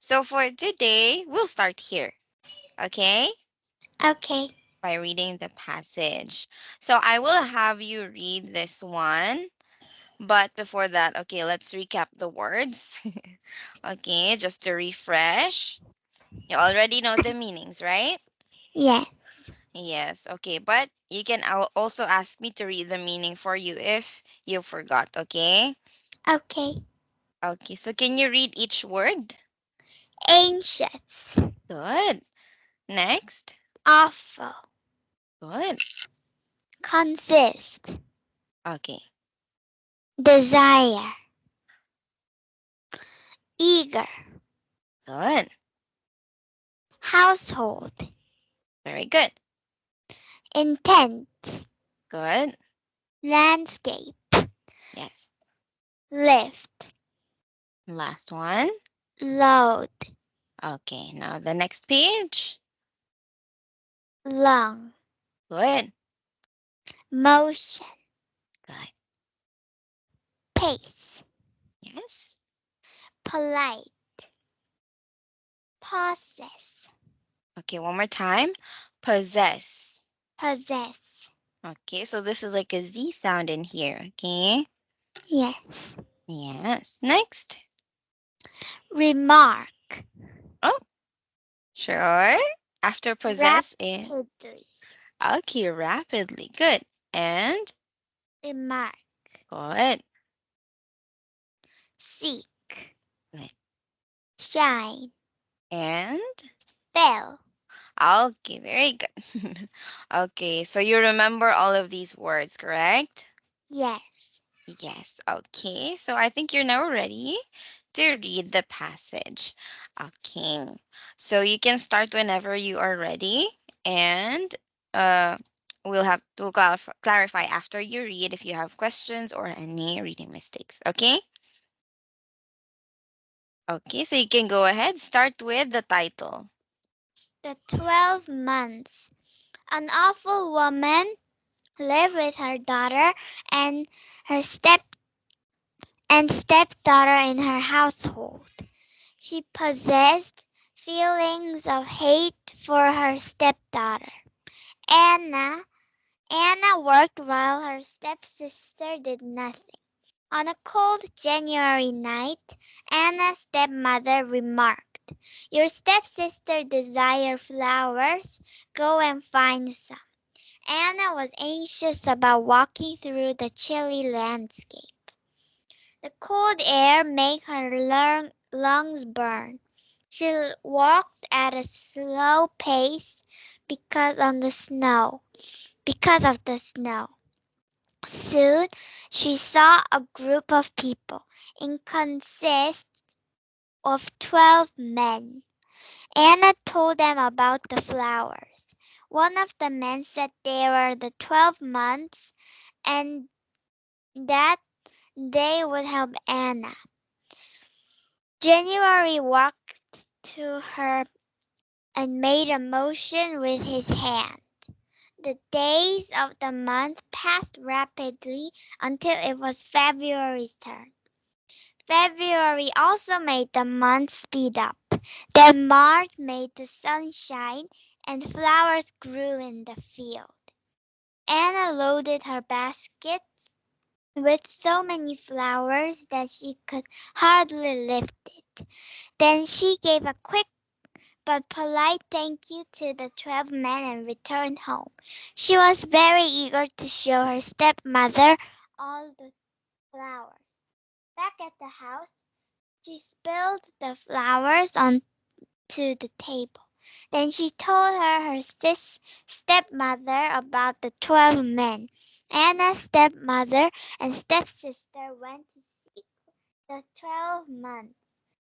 So for today, we'll start here, okay? Okay. By reading the passage. So I will have you read this one. But before that, okay, let's recap the words. Okay, just to refresh. You already know the meanings, right? Yeah. Yes, okay, but you can also ask me to read the meaning for you if you forgot, okay? Okay. Okay, so can you read each word? Anxious. Good. Next. Awful. Good. Consist. Okay, Desire. Eager. good. Household. Very good. Intent. Good. Landscape. Yes. Lift. Last one. Load. Okay, now the next page. Lung. Good. Motion. Good. Pace. Yes. Polite. Possess. Okay, one more time. Possess. Possess. Okay, so this is like a Z sound in here. Okay. Yes. Yes. Next. Remark. Oh, sure. After possess in. Rapidly. Okay, rapidly. Good. And Remark. good. Seek. Good. Shine. And Spell. okay, very good. Okay, so you remember all of these words, correct? Yes. Yes. Okay, so I think you're now ready to read the passage. Okay, so you can start whenever you are ready, and uh, we'll clarify after you read if you have questions or any reading mistakes. Okay. Okay, so you can go ahead. Start with the title. The 12 months. An awful woman lived with her daughter and her stepdaughter in her household. She possessed feelings of hate for her stepdaughter. Anna Anna worked while her stepsister did nothing. On a cold January night, Anna's stepmother remarked, "Your stepsister desires flowers. Go and find some." Anna was anxious about walking through the chilly landscape. The cold air made her lungs burn. She walked at a slow pace because of the snow. Soon she saw a group of people. It consisted of 12 men. Anna told them about the flowers. One of the men said they were the 12 months and that they would help Anna. January walked to her and made a motion with his hand. The days of the month passed rapidly until it was February's turn. February also made the month speed up. Then March made the sun shine and flowers grew in the field. Anna loaded her basket with so many flowers that she could hardly lift it. Then she gave a quick but polite thank you to the 12 men and returned home. She was very eager to show her stepmother all the flowers. Back at the house, she spilled the flowers onto the table. Then she told her stepmother about the 12 men. Anna's stepmother and stepsister went to seek the 12 months.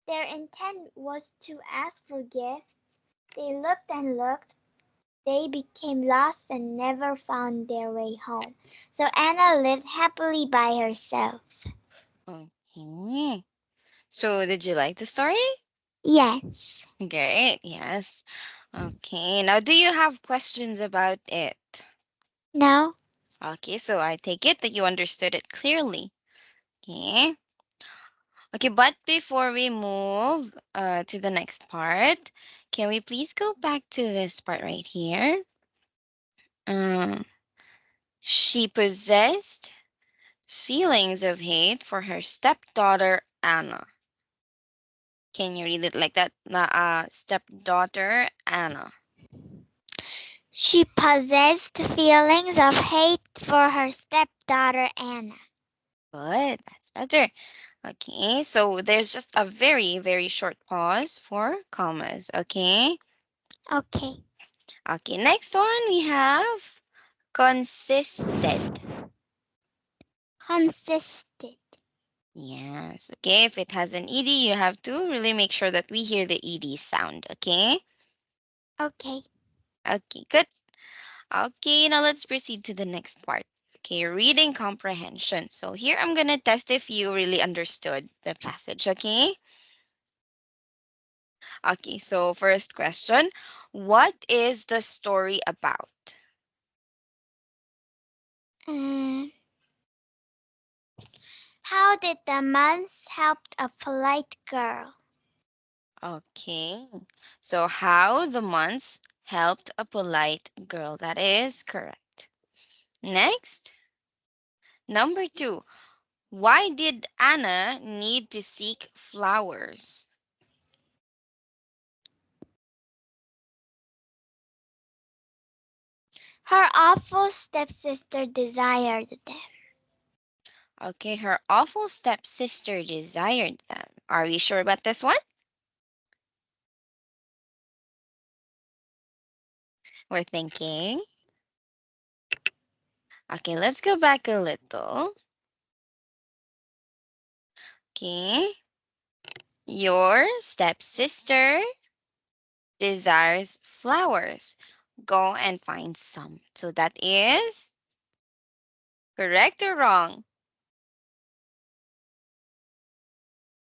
Their intent was to ask for gifts. They looked and looked. They became lost and never found their way home. So Anna lived happily by herself. Okay. So did you like the story? Yes. Great. Yes. Okay. Now, do you have questions about it? No? Okay, so I take it that you understood it clearly. Okay. Okay, but before we move to the next part, can we please go back to this part right here? Uh, she possessed feelings of hate for her stepdaughter Anna. Can you read it like that? Stepdaughter Anna. She possessed feelings of hate for her stepdaughter Anna. Good, that's better. Okay, so there's just a very, very short pause for commas. Okay. Okay. Okay, next one we have consisted. Consisted. Yes, okay. If it has an ed, you have to really make sure that we hear the ed sound. Okay. Okay. Okay, good. Okay, now let's proceed to the next part. Okay, reading comprehension. So here I'm gonna test if you really understood the passage. Okay. Okay, so first question, what is the story about? Mm, how did the months help a polite girl? Okay, so how the months helped a polite girl. That is correct. Next, number two, why did Anna need to seek flowers? Her awful stepsister desired them. Okay, her awful stepsister desired them. Are we sure about this one? We're thinking. Okay, let's go back a little. Okay, your stepsister desires flowers. Go and find some. So that is correct or wrong?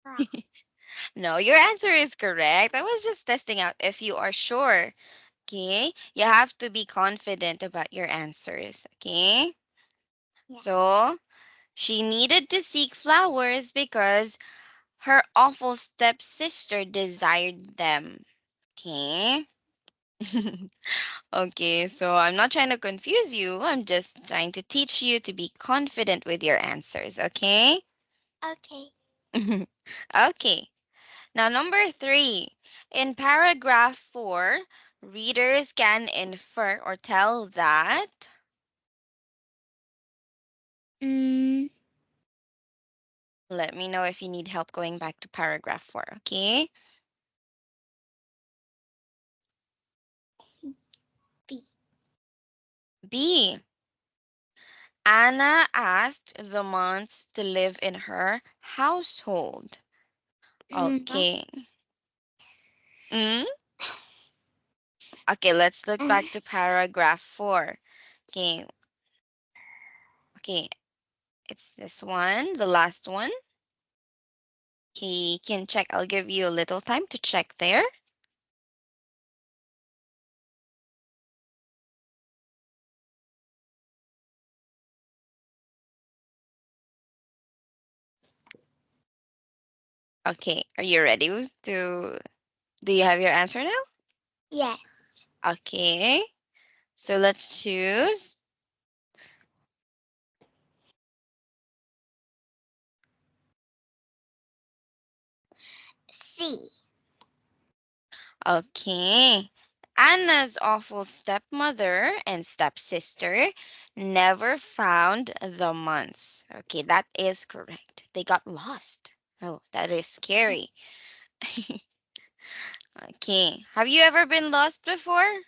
Wrong. No, your answer is correct. I was just testing out if you are sure. Okay, you have to be confident about your answers. Okay, Yeah. so she needed to seek flowers because her awful stepsister desired them. Okay. Okay, so I'm not trying to confuse you. I'm just trying to teach you to be confident with your answers, okay? Okay. Okay. Now, number three. In paragraph four, readers can infer or tell that. Mm, Let me know if you need help going back to paragraph four, okay? B. B. Anna asked the months to live in her household. No. Okay. Mm? Okay, let's look Mm, back to paragraph four. Okay, okay, it's this one, the last one. Okay, you can check. I'll give you a little time to check there. Okay, are you ready to, do you have your answer now? yeah. Okay, so let's choose. C. Okay, Anna's awful stepmother and stepsister never found the months. Okay, that is correct. They got lost. Oh, that is scary. Okay. Have you ever been lost before?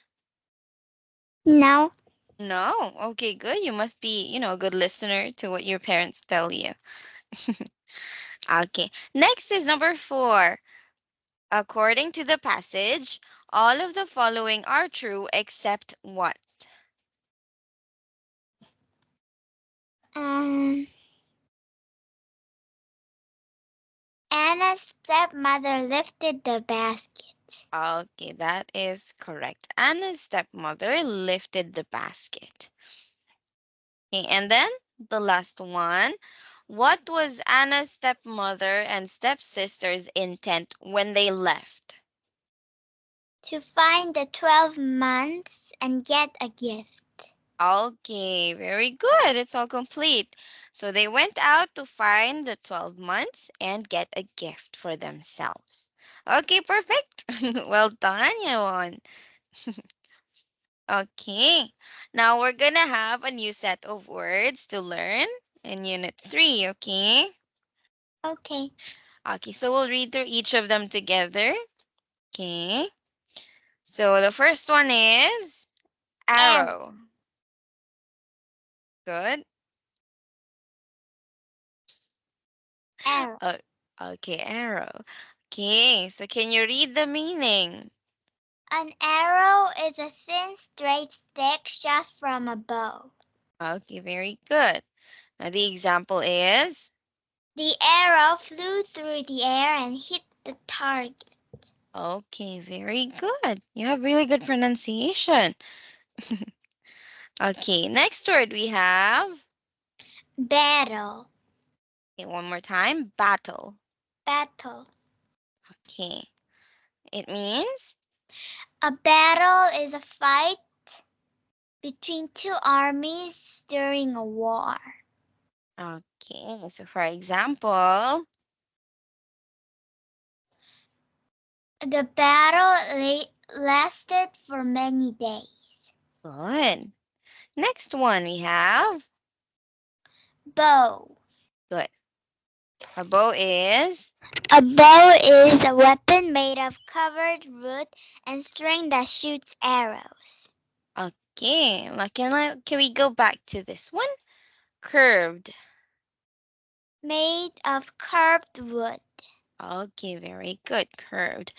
No. No. Okay, good. You must be, a good listener to what your parents tell you. Okay. Next is number four. According to the passage, all of the following are true except what? Um, Anna's stepmother lifted the basket. Okay, that is correct. Anna's stepmother lifted the basket. Okay, and then the last one. What was Anna's stepmother and stepsister's intent when they left? To find the 12 months and get a gift. Okay, very good. It's all complete. So they went out to find the 12 months and get a gift for themselves. Okay, perfect. Well done, Yawan. Okay, now we're gonna have a new set of words to learn in Unit 3, okay? Okay. Okay, so we'll read through each of them together. Okay, so the first one is Arrow. arrow. Good. Arrow. Uh, okay, arrow. Okay, so can you read the meaning? An arrow is a thin, straight stick shot from a bow. Okay, very good. Now the example is, The arrow flew through the air and hit the target. okay, very good. You have really good pronunciation. Okay, next word we have, Battle. okay, one more time, battle. Battle. Okay, it means, A battle is a fight between two armies during a war. okay, so for example, The battle lasted for many days. good. Next one we have, Bow. good. A bow is, A bow is a weapon made of covered wood and string that shoots arrows. okay, can we go back to this one? Curved. Made of carved wood. Okay, very good. Curved.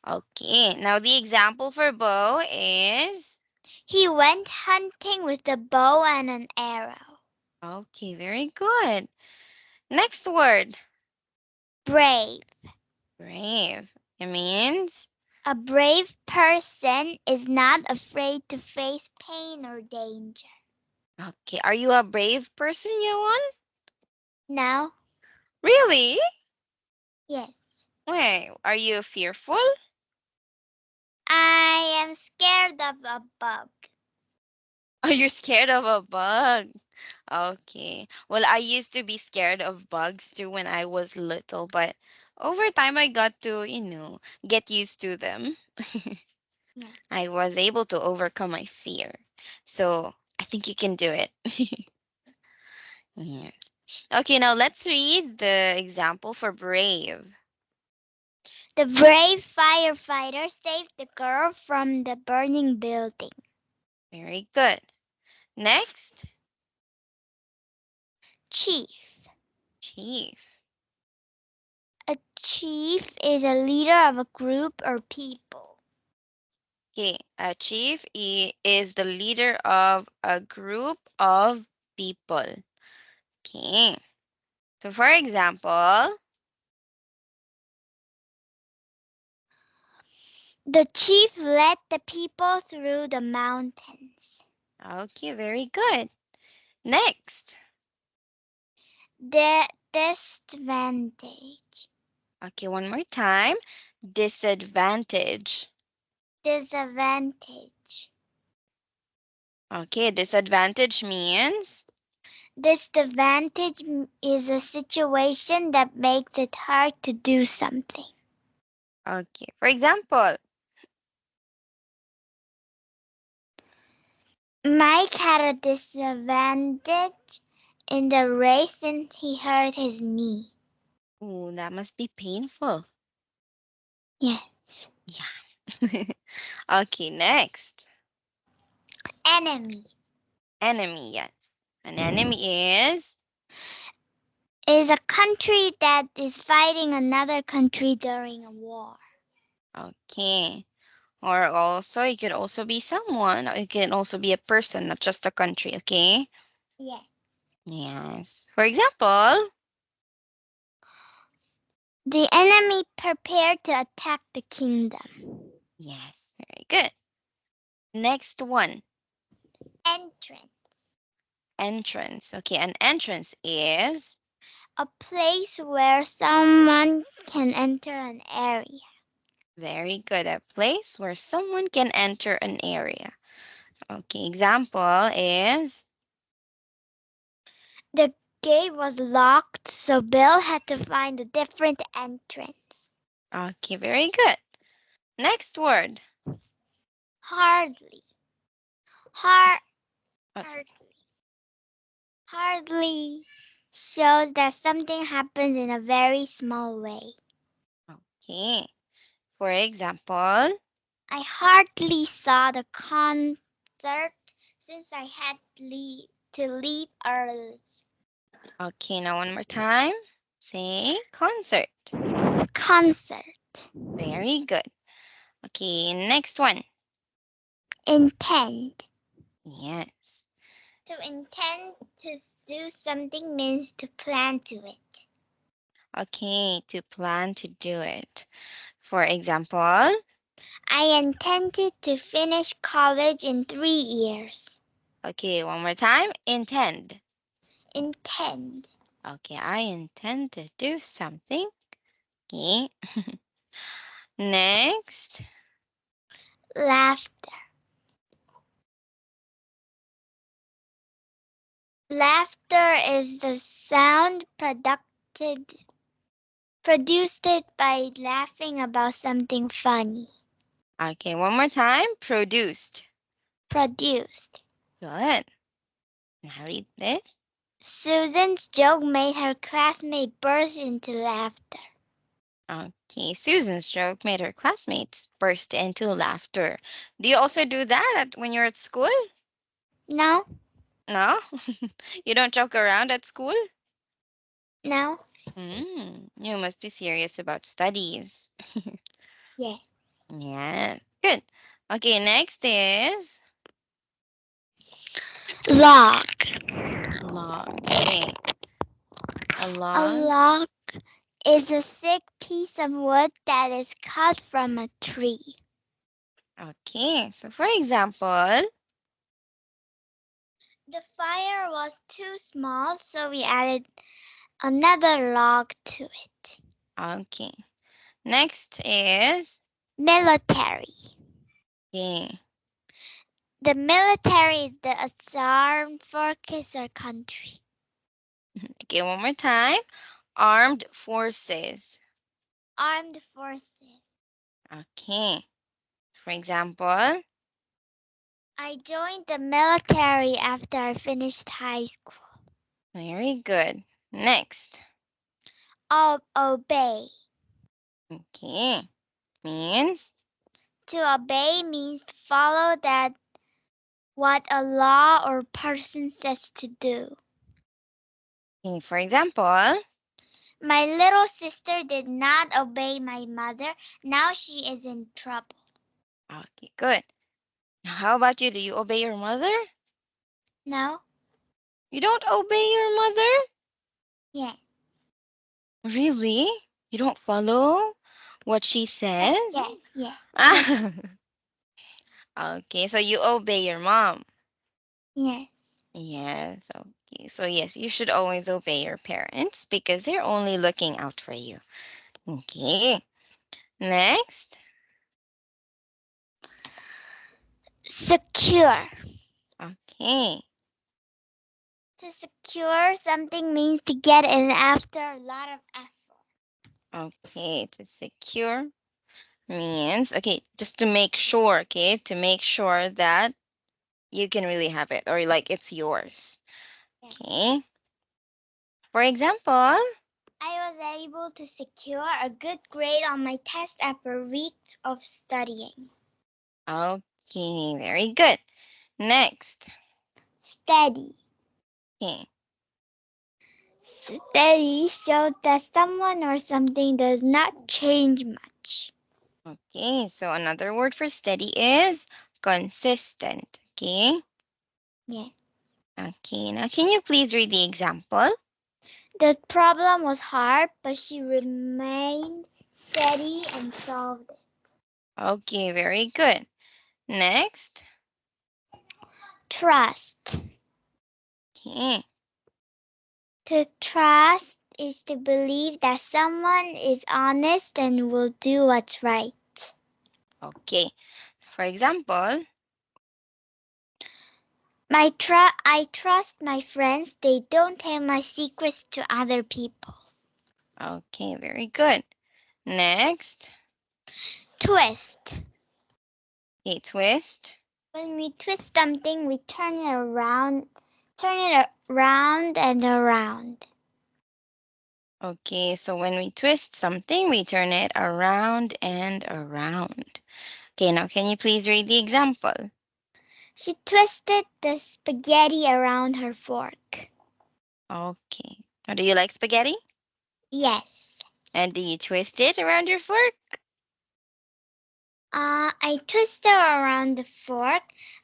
Okay, now the example for bow is, He went hunting with a bow and an arrow. okay, very good. Next word, Brave. brave. It means, A brave person is not afraid to face pain or danger. okay, are you a brave person, Yohan? No? Really? Yes. Wait, are you fearful? I am scared of a bug. Are you scared of a bug? Okay. Well, I used to be scared of bugs too when I was little, but over time I got to, get used to them. Yeah. I was able to overcome my fear. So I think you can do it. Yeah. Okay, now let's read the example for brave. The brave firefighter saved the girl from the burning building. Very good. Next, Chief. chief. A chief is a leader of a group or people. Okay, a chief is the leader of a group of people. Okay, so for example, The chief led the people through the mountains. okay, very good. Next, The disadvantage. okay, one more time. Disadvantage. Disadvantage. Okay, disadvantage means, Disadvantage is a situation that makes it hard to do something. okay, for example, Mike had a disadvantage in the race since he hurt his knee. ooh, that must be painful. Yes. Yeah. Okay, next. Enemy Enemy, yes. An enemy is, is a country that is fighting another country during a war. okay. Or also, it could also be someone. Or it can also be a person, not just a country, okay? Yes. Yes. For example, The enemy prepared to attack the kingdom. yes, very good. Next one, Entrance. entrance. Okay, an entrance is, A place where someone can enter an area. Very good. A place where someone can enter an area. Okay, example is, The gate was locked, so Bill had to find a different entrance. okay, very good. Next word. Hardly. Har- Oh, sorry. hardly. Hardly shows that something happens in a very small way. Okay. For example, I hardly saw the concert since I had to leave early. okay, now one more time. Say concert. Concert. Very good. Okay, next one. Intend. Yes. To intend to do something means to plan to it. Okay, to plan to do it. For example, I intended to finish college in 3 years. okay, one more time. Intend. Intend. Okay, I intend to do something. Okay. Next. Laughter. Laughter is the sound produced by laughing about something funny. Okay, one more time. Produced. Produced. Good. Now read this. Susan's joke made her classmate burst into laughter. Okay, Susan's joke made her classmates burst into laughter. Do you also do that when you're at school? No, No? You don't joke around at school? no, You must be serious about studies. yeah. Yeah, good. Okay, next is Log. log. Okay, a A log. log is a thick piece of wood that is cut from a tree. Okay, so for example, The fire was too small, so we added another log to it. okay. Next is, Military. okay, The military is the armed forces or country. okay, one more time. Armed forces. Armed forces. Okay, for example, I joined the military after I finished high school. very good. Next, Obey. okay, means, To obey means to follow that what a law or person says to do. okay, for example, My little sister did not obey my mother. Now she is in trouble. okay, good. Now, how about you? Do you obey your mother? No? You don't obey your mother? Yeah. Really? You don't follow what she says? Yeah. Yeah. Ah, okay, so you obey your mom. Yeah. Yes, okay. So yes, you should always obey your parents because they're only looking out for you. Okay. Next. Secure. Okay. To secure something means to get in after a lot of effort. Okay, to secure means, okay, just to make sure, okay, to make sure that you can really have it or like it's yours. Okay. For example, I was able to secure a good grade on my test after weeks of studying. okay, very good. Next. Steady. Okay. Steady shows that someone or something does not change much. Okay, so another word for steady is consistent. Okay. Yeah. Okay, now can you please read the example? The problem was hard, but she remained steady and solved it. Okay, very good. Next. Trust. Okay. To trust is to believe that someone is honest and will do what's right. Okay. For example, I trust my friends. They don't tell my secrets to other people. okay, very good. Next, Twist. okay, twist. When we twist something, we turn it around and around. Okay, so when we twist something, we turn it around and around. Okay, now can you please read the example? She twisted the spaghetti around her fork. Okay. Now, do you like spaghetti? Yes. And do you twist it around your fork? I twist her around the fork,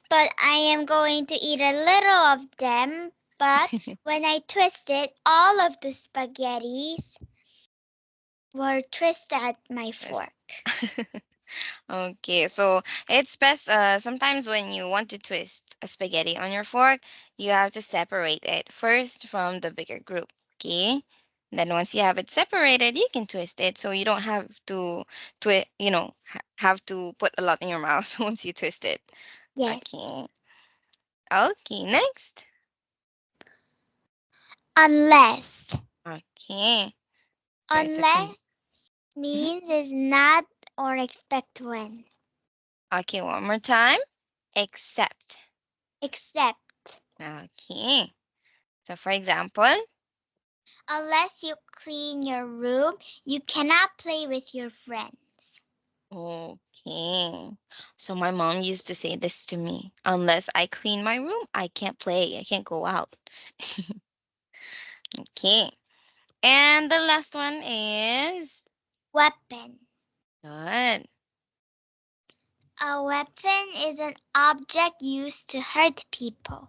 but I am going to eat a little of them. But when I twist it, all of the spaghettis were twisted at my Yes. fork. Okay, so it's best sometimes when you want to twist a spaghetti on your fork, you have to separate it first from the bigger group. Okay? Then once you have it separated, you can twist it so you don't have to have to put a lot in your mouth once you twist it. Yes. Okay. Okay, next. Unless. Okay. So it's a Unless Mhm. means is not or expect when. Okay, one more time. Except. Except. Okay. So for example, Unless you clean your room, you cannot play with your friends. okay. So my mom used to say this to me. Unless I clean my room, I can't play. I can't go out. Okay. And the last one is Weapon. good. A weapon is an object used to hurt people.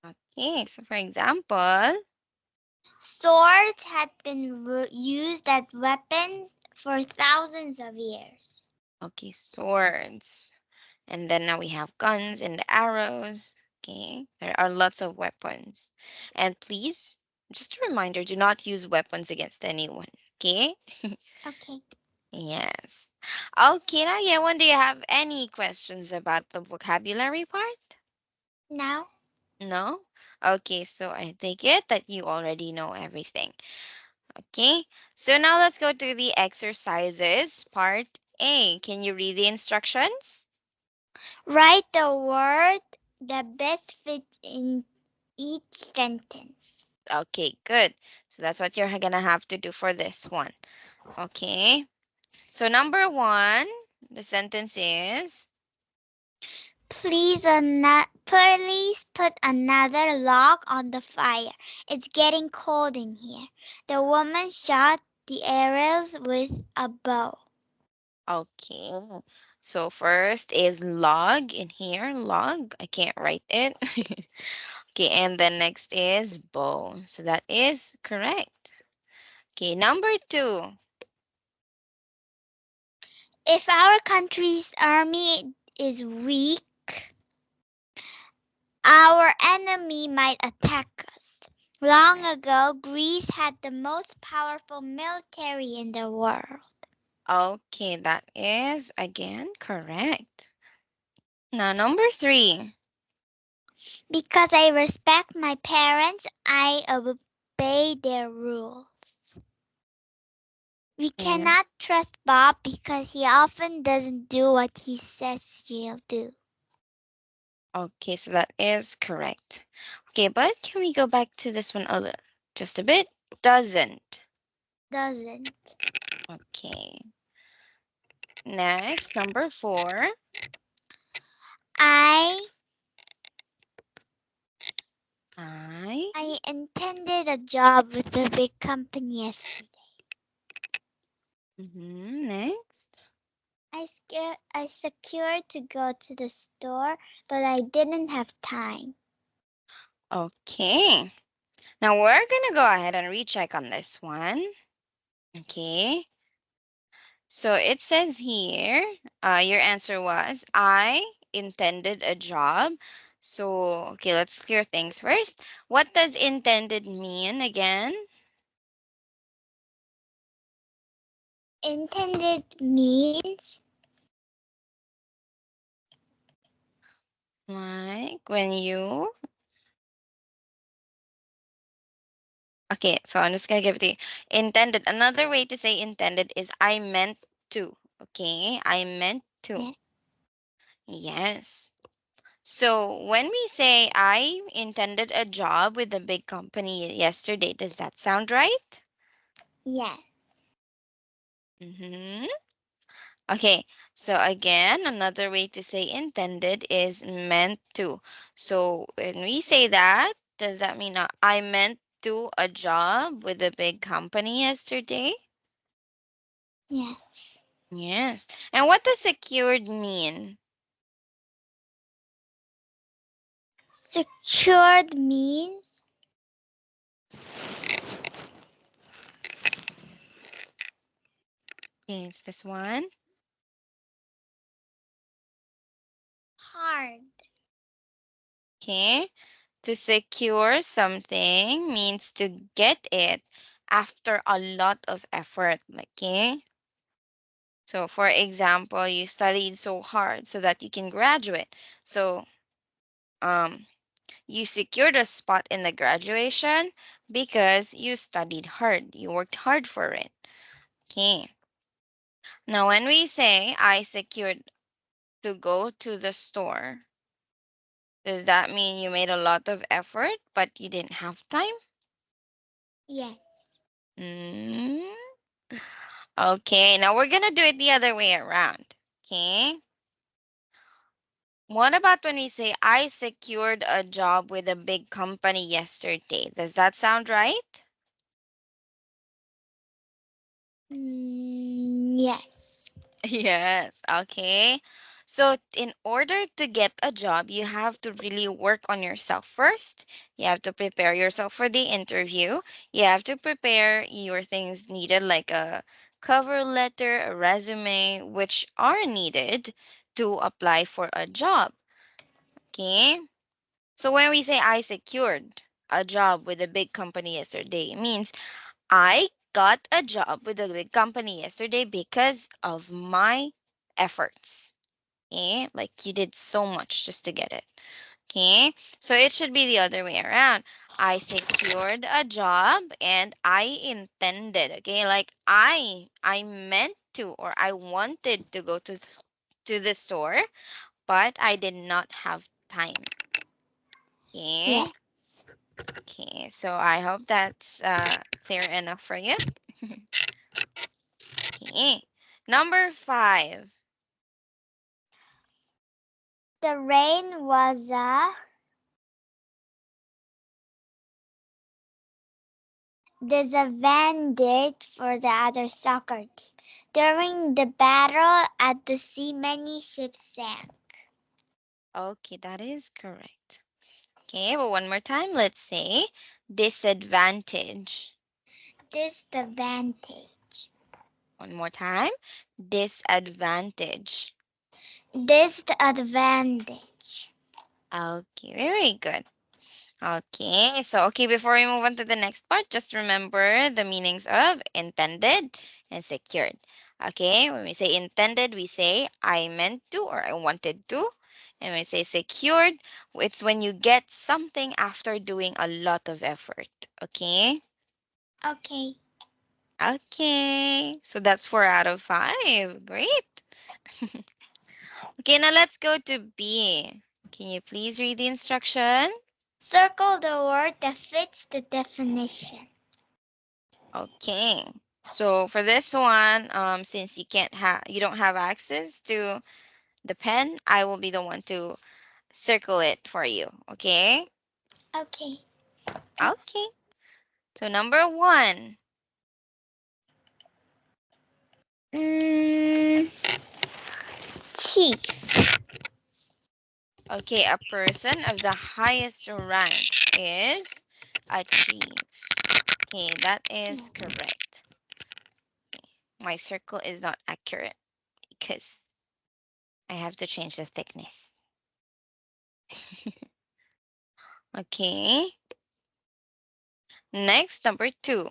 Okay. So for example, Swords had been used as weapons for thousands of years. okay, swords. And then now we have guns and arrows. Okay. There are lots of weapons. And please, just a reminder, do not use weapons against anyone. Okay? Okay. Yes. Okay, now, yeah, do you have any questions about the vocabulary part? Now, No? Okay, so I take it that you already know everything. Okay, so now let's go to the exercises. Part A. Can you read the instructions? write the word that best fits in each sentence. Okay, good. So that's what you're gonna have to do for this one. Okay, so number one, the sentence is Please put another log on the fire. It's getting cold in here. The woman shot the arrows with a bow. okay. So first is log in here, log. I can't write it. Okay, and then next is bow. So that is correct. Okay, number two. If our country's army is weak, our enemy might attack us. Long ago, Greece had the most powerful military in the world. Okay, that is again correct. Now, number three. Because I respect my parents, I obey their rules. We And cannot trust Bob because he often doesn't do what he says he'll do. okay, so that is correct. Okay, but can we go back to this one a little, just a bit? Doesn't. Doesn't. Okay. Next, number four. I I. I intended a job with a big company yesterday. Next. I secured to go to the store, but I didn't have time. Okay. Now we're gonna go ahead and recheck on this one. Okay. So it says here, your answer was I intended a job. So, okay, let's clear things first. What does intended mean again? Intended means like when you. Okay, so I'm just gonna give it to you. Intended. Another way to say intended is I meant to. Okay, I meant to. yeah. Yes. So when we say I intended a job with a big company yesterday, does that sound right? Yeah. Mm-hmm. Okay, so again, another way to say intended is meant to. So when we say that, does that mean I meant to a job with a big company yesterday? Yeah. Yes. And what does secured mean? Secured means Okay, it's this one. hard. Okay. To secure something means to get it after a lot of effort. Okay. So, for example, you studied so hard so that you can graduate. So, um, you secured a spot in the graduation because you studied hard. You worked hard for it. Okay. Now, when we say I secured to go to the store, does that mean you made a lot of effort but you didn't have time? Yeah. Mm. Okay, now we're gonna do it the other way around. Okay. What about when we say I secured a job with a big company yesterday? Does that sound right? Yes. Yes, okay. So, in order to get a job, you have to really work on yourself first. You have to prepare yourself for the interview. You have to prepare your things needed, like a cover letter, a resume, which are needed to apply for a job. Okay. So, when we say I secured a job with a big company yesterday, it means I got a job with a big company yesterday because of my efforts. Okay, like you did so much just to get it. Okay, so it should be the other way around. I secured a job and I intended. Okay, like I meant to or I wanted to go to the store, but I did not have time. Yeah. Okay, okay. So I hope that's clear enough for you. Okay. Number 5. The rain was a disadvantage for the other soccer team. During the battle at the sea, many ships sank. Okay, that is correct. Okay, but one more time. Let's say disadvantage. Disadvantage. One more time. Disadvantage. Disadvantage. Okay, very good. Okay, so before we move on to the next part, just remember the meanings of intended and secured. Okay, when we say intended, we say I meant to or I wanted to. And when we say secured, it's when you get something after doing a lot of effort. Okay? Okay. Okay, so that's 4 out of 5. Great. Okay, now let's go to B. Can you please read the instruction? Circle the word that fits the definition. Okay. So for this one, since you don't have access to the pen, I will be the one to circle it for you. Okay? Okay. Okay. So number 1. Mm, Chief. Okay, a person of the highest rank is a chief. Okay, that is correct. My circle is not accurate because I have to change the thickness. Okay. Next, number 2.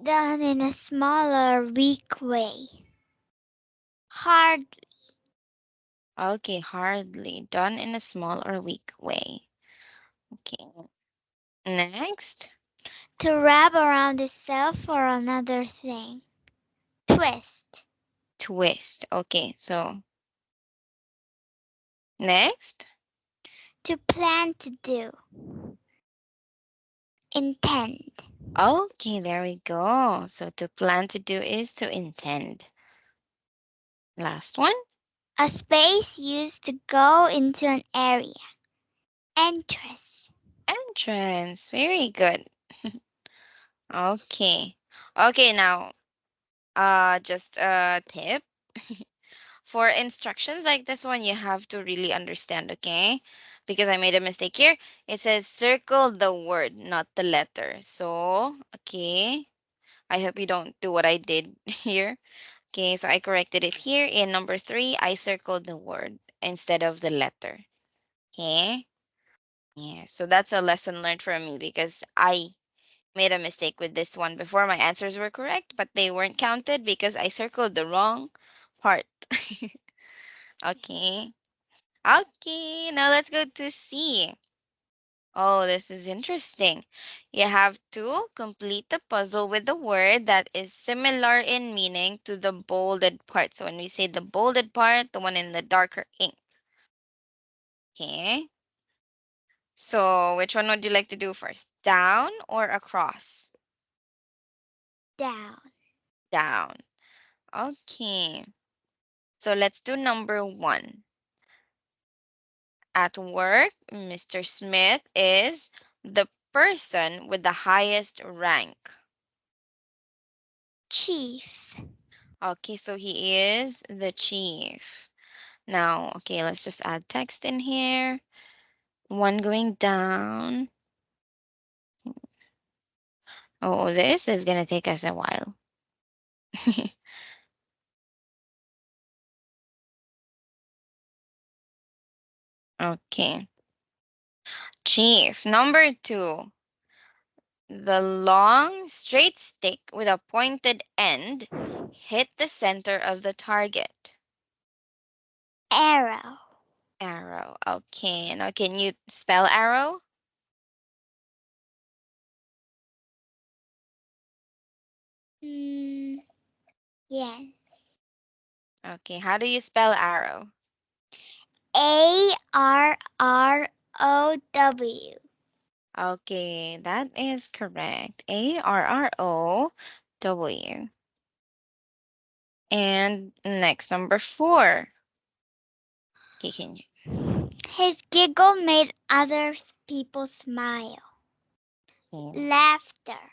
Done in a smaller, weak way. Hard. Okay, hardly. Done in a small or weak way. Okay. Next, To wrap around itself for another thing. Twist. twist. Okay, so next. To plan to do. Intend. Okay, there we go. So to plan to do is to intend. Last one. A space used to go into an area. Entrance. Entrance. Very good. Okay. Okay, now, just a tip. For instructions like this one, you have to really understand, okay? Because I made a mistake here. It says circle the word, not the letter. So, okay. I hope you don't do what I did here. Okay, so I corrected it here. In number 3, I circled the word instead of the letter. Okay? Yeah, so that's a lesson learned from me because I made a mistake with this one before. My answers were correct, but they weren't counted because I circled the wrong part. Okay. Okay, now let's go to C. Oh, this is interesting. You have to complete the puzzle with the word that is similar in meaning to the bolded part. So when we say the bolded part, the one in the darker ink. Okay. So which one would you like to do first? Down or across? Down. Down. Okay. So let's do number 1. At work, Mr. Smith is the person with the highest rank. Chief. Okay, so he is the chief. Now, okay, let's just add text in here. One going down. Oh, this is gonna take us a while. Okay. Chief. Number 2. The long, straight stick with a pointed end hit the center of the target. Arrow. Arrow. Okay. Now, can you spell arrow? Mm, yes. Okay. How do you spell arrow? Arrow. Okay, that is correct. Arrow. And next, number 4. Okay, can you? His giggle made other people smile. Yeah. Laughter.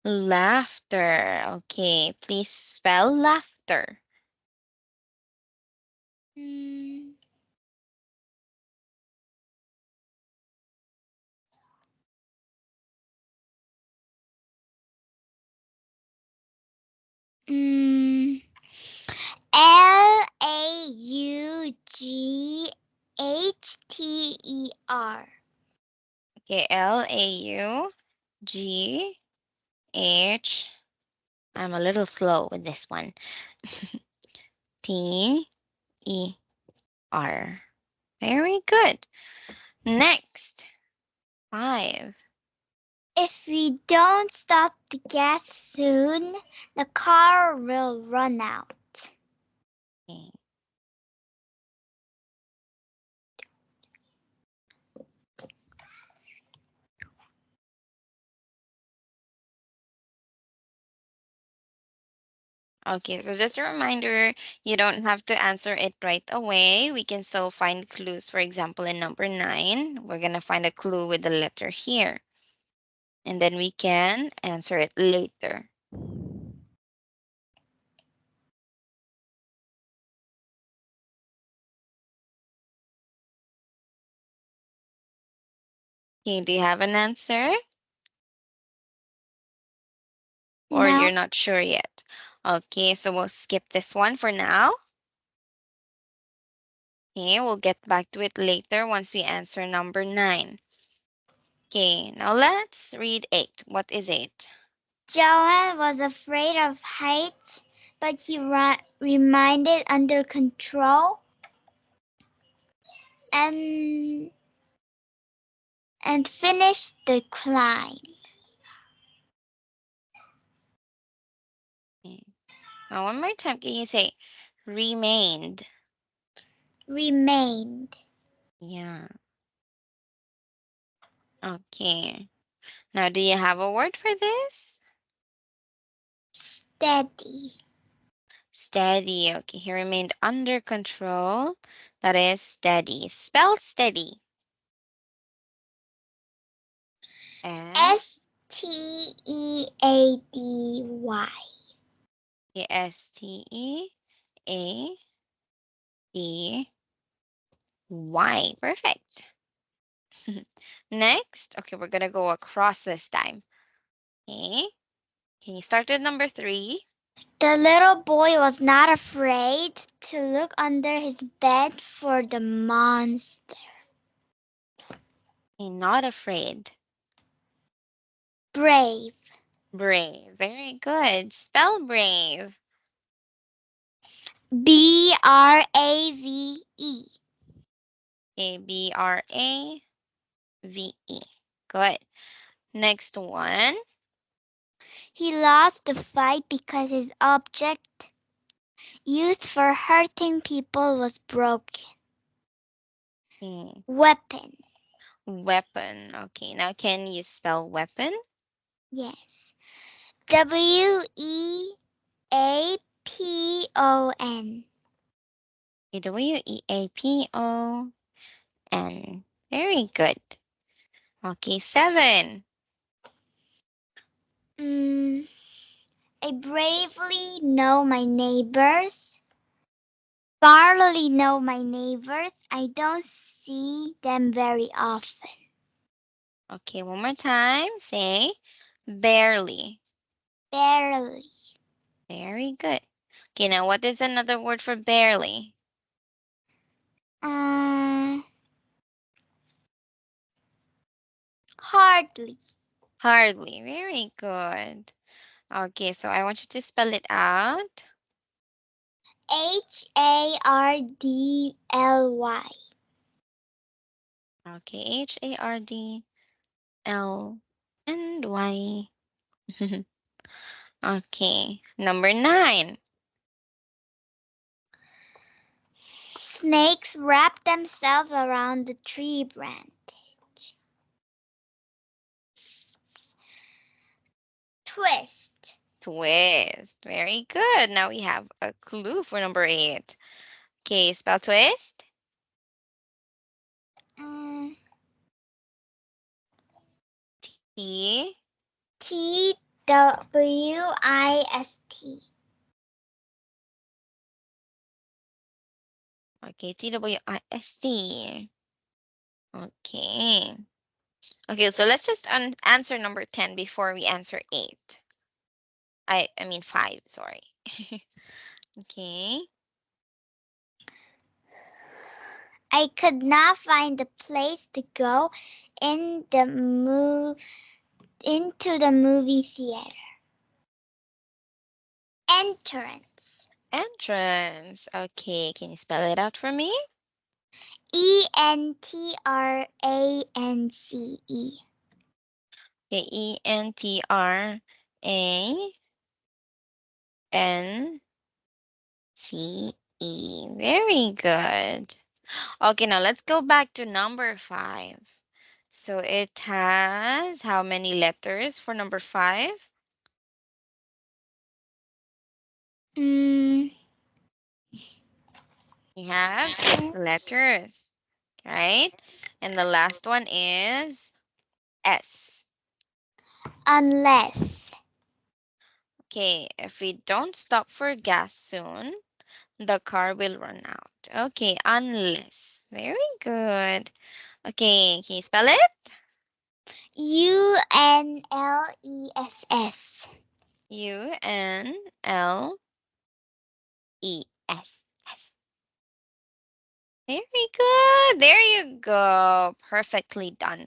Laughter. Okay, please spell laughter. Mm, mm, Laugchter. Okay, Laugh. I'm a little slow with this one. Ter. Very good. Next, 5. If we don't stop the gas soon, the car will run out. Okay. Okay, so just a reminder, you don't have to answer it right away. We can still find clues. For example, in number 9, we're going to find a clue with the letter here. And then we can answer it later. Okay, do you have an answer? Or No, you're not sure yet? Okay, so we'll skip this one for now. Okay, we'll get back to it later once we answer number 9. Okay, now let's read 8. What is 8? Johan was afraid of heights, but he remained under control and finished the climb. Now, one more time, can you say remained? Remained. Yeah. Okay. Now, do you have a word for this? Steady. Steady. Okay, he remained under control. That is steady. Spell steady. S Steady. S T E A D Y. Perfect. Next, okay, we're gonna go across this time. Okay, can you start at number 3? The little boy was not afraid to look under his bed for the monster. Okay, not afraid. Brave. Brave. Very good. Spell brave. Brave. A B R A V E. Good. Next one. He lost the fight because his object used for hurting people was broken. Okay. Weapon. Weapon. Okay, now can you spell weapon? Yes. Weapon. Weapon. Very good. Okay, 7. I bravely know my neighbors. Barely know my neighbors. I don't see them very often. Okay, one more time. Say barely. Barely. Very good. Okay, now what is another word for barely? Hardly. Hardly. Very good. Okay, so I want you to spell it out. Hardly. Okay, Hardly. Okay, number 9. Snakes wrap themselves around the tree branch. Twist. Twist. Very good. Now we have a clue for number 8. Okay, spell twist. T. Twist. Okay, Twist. Okay. Okay, so let's just answer number 10 before we answer 8. I mean 5, sorry. Okay. I could not find a place to go in the into the movie theater. Entrance. Entrance. Okay, can you spell it out for me? Entrance. Okay, Entrance. Very good. Okay, now let's go back to number 5. So it has how many letters for number 5? Mm, We have 6 letters, right? And the last one is S. unless. Okay, if we don't stop for gas soon, the car will run out. Okay, unless. Very good. Okay, can you spell it? Unless. Unless. Very good. There you go. Perfectly done.